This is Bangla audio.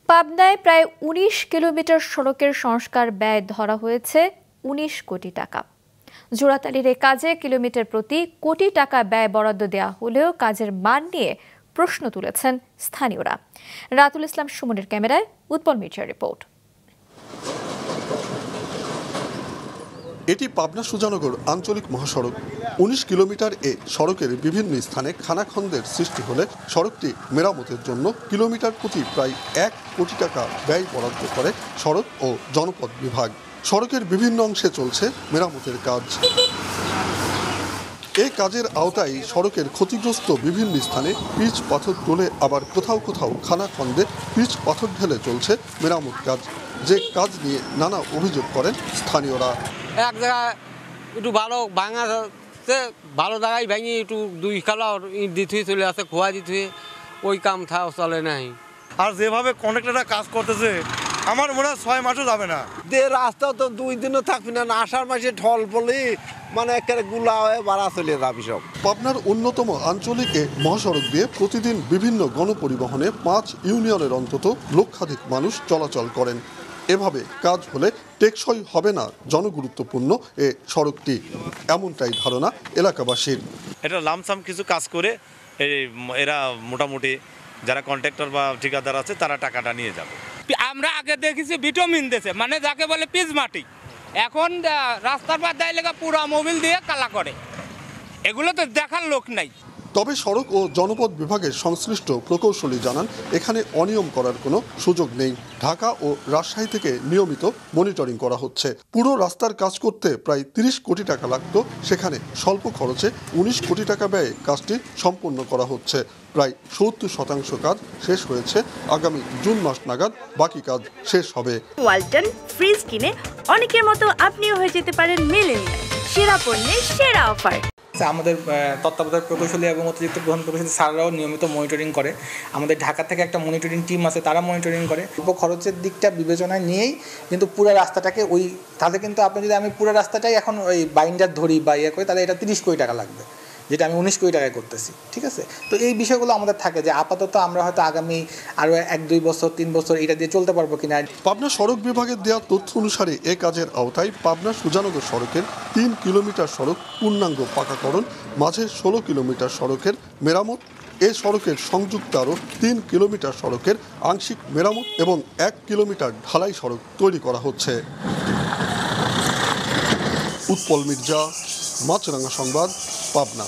পাবনায় প্রায় ১৯ কিলোমিটার সড়কের সংস্কার ব্যয় ধরা হয়েছে ১৯ কোটি টাকা। জোড়াতালির এই কাজে কিলোমিটার প্রতি কোটি টাকা ব্যয় বরাদ্দ দেওয়া হলেও কাজের মান নিয়ে প্রশ্ন তুলেছেন স্থানীয়রা। রাতুল ইসলাম সুমনের ক্যামেরায় উৎপল মির্জার রিপোর্ট। এটি পাবনা সুজানগর আঞ্চলিক মহাসড়ক। ১৯ কিলোমিটার এ সড়কের বিভিন্ন স্থানে খানাখন্দের সৃষ্টি হলে সড়কটি মেরামতের জন্য কিলোমিটার প্রতি প্রায় ১ কোটি টাকা ব্যয় বরাদ্দ করে সড়ক ও জনপথ বিভাগ। সড়কের বিভিন্ন অংশে চলছে মেরামতের কাজ। এই কাজের আওতায় সড়কের ক্ষতিগ্রস্ত বিভিন্ন স্থানে পিচ পাথর তোলে, আবার কোথাও কোথাও খানাখন্দে পিচ পাথর ঢেলে চলছে মেরামত কাজ, যে কাজ নিয়ে নানা অভিযোগ করেন স্থানীয়রা। এক জায়গায় একটু ভালো ভাঙাছে, ভালো জায়গায় ভেঙে একটু ২ কালা ইট দিতে চলে আসে, খোয়া দিতে, ওই কাম চলে নাই। আর যেভাবে কন্ট্রাক্টররা কাজ করতেছে আমার মনে হয় ৬ মাসও যাবে না। রাস্তা তো ২ দিনও থাকবি না, আষাঢ় মাসে ঢল পড়লে মানে একেবারে গুলা হয়ে বাড়া চলে যাবি সব। পাবনার অন্যতম আঞ্চলিক এ মহাসড়ক দিয়ে প্রতিদিন বিভিন্ন গণপরিবহনে ৫ ইউনিয়নের অন্তত লক্ষাধিক মানুষ চলাচল করেন। এভাবে কাজ হলে টেকসই হবে না জনগুরুত্বপূর্ণ এ সড়কটি, এমনটাই ধারণা এলাকাবাসীর। এটা লামসাম কিছু কাজ করে এরা মোটামুটি যারা কন্ট্রাক্টর বা ঠিকাদার আছে তারা টাকাটা নিয়ে যাবে। আমরা আগে দেখেছি ভিটামিন দিয়েছে, মানে যাকে বলে পিচ মাটি, এখন রাস্তার পার দেয় লেখা পুরা মোবিল দিয়ে কালা করে, এগুলো তো দেখার লোক নাই। তবে সড়ক ও জনপথ বিভাগের সংশ্লিষ্ট প্রকৌশলী জানান, এখানে অনিয়ম করার কোনো সুযোগ নেই। ঢাকা ও রাজশাহী থেকে নিয়মিত মনিটরিং করা হচ্ছে। পুরো রাস্তার কাজ করতে প্রায় ৩০ কোটি টাকা লাগতো, সেখানে স্বল্প খরচে ১৯ কোটি টাকা ব্যয়ে কাজটি সম্পন্ন করা হচ্ছে। প্রায় ৭০% কাজ শেষ হয়েছে। আগামী জুন মাস নাগাদ বাকি কাজ শেষ হবে। ওয়ালটন ফ্রিজ কিনে অনেকের মতো আপনিও হয়ে যেতে পারেন মিলেনিয়াল সেরা পণ্যের সেরা অফার। আমাদের তত্ত্বাবধায়ক প্রকৌশলী এবং অতিরিক্ত প্রধান প্রকৌশলী স্যাররাও নিয়মিত মনিটরিং করে। আমাদের ঢাকা থেকে একটা মনিটরিং টিম আছে, তারা মনিটরিং করে। অল্প খরচের দিকটা বিবেচনায় নিয়েই কিন্তু পুরো রাস্তাটাকে তাহলে কিন্তু আপনি যদি আমি পুরো রাস্তাটাই এখন ওই বাইন্ডার ধরি বা ইয়ে করি, তাহলে এটা ৩০ কোটি টাকা লাগবে, যেটা আমি ১৯ কোটি টাকায় করতেছি। ঠিক আছে, তো এই বিষয়গুলো আমাদের থাকে যে আপাতত আমরা হয়তো আগামী আরও ১-২ বছর ৩ বছর এটা দিয়ে চলতে পারবো কিনা। পাবনা সড়ক বিভাগের দেওয়া তথ্য অনুসারে এ কাজের আওতায় পাবনা সুজানগর সড়কের ৩ কিলোমিটার সড়ক পূর্ণাঙ্গ পাকাকরণ, মাঝে ১৬ কিলোমিটার সড়কের মেরামত, এ সড়কের সংযুক্ত আরও ৩ কিলোমিটার সড়কের আংশিক মেরামত এবং ১ কিলোমিটার ঢালাই সড়ক তৈরি করা হচ্ছে। উৎপল মির্জা, মাছরাঙা সংবাদ, পাবনা।